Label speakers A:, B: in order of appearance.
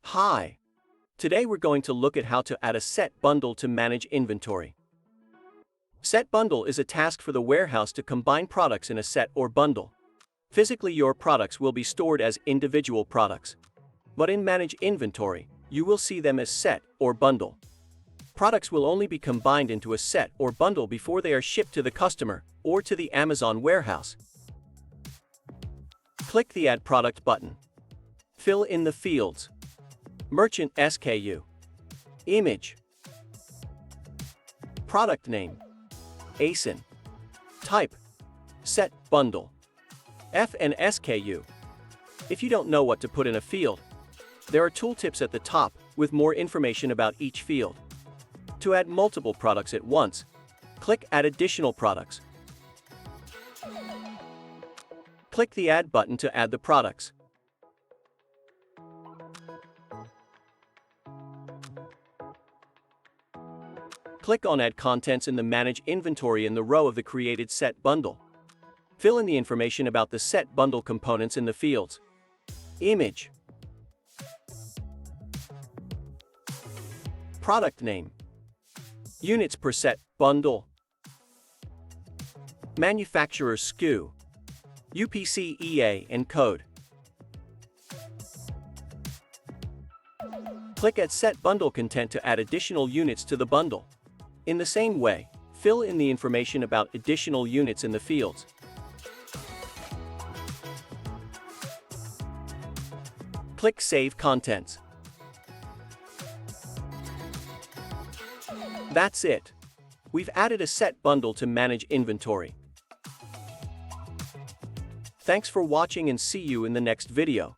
A: Hi! Today we're going to look at how to add a set bundle to manage inventory. Set bundle is a task for the warehouse to combine products in a set or bundle. Physically, your products will be stored as individual products. But in manage inventory, you will see them as set or bundle. Products will only be combined into a set or bundle before they are shipped to the customer or to the Amazon warehouse. Click the Add Product button. Fill in the fields. Merchant SKU, Image, Product Name, ASIN, Type, Set Bundle, F and SKU. If you don't know what to put in a field, there are tooltips at the top with more information about each field. To add multiple products at once, click Add Additional Products. Click the Add button to add the products. Click on Add Contents in the Manage Inventory in the row of the created set bundle. Fill in the information about the set bundle components in the fields. Image, Product Name, Units per set bundle, Manufacturer SKU, UPC EA and code. Click Add Set Bundle Content to add additional units to the bundle. In the same way, fill in the information about additional units in the fields. Click Save Contents. That's it. We've added a set bundle to manage inventory. Thanks for watching and see you in the next video.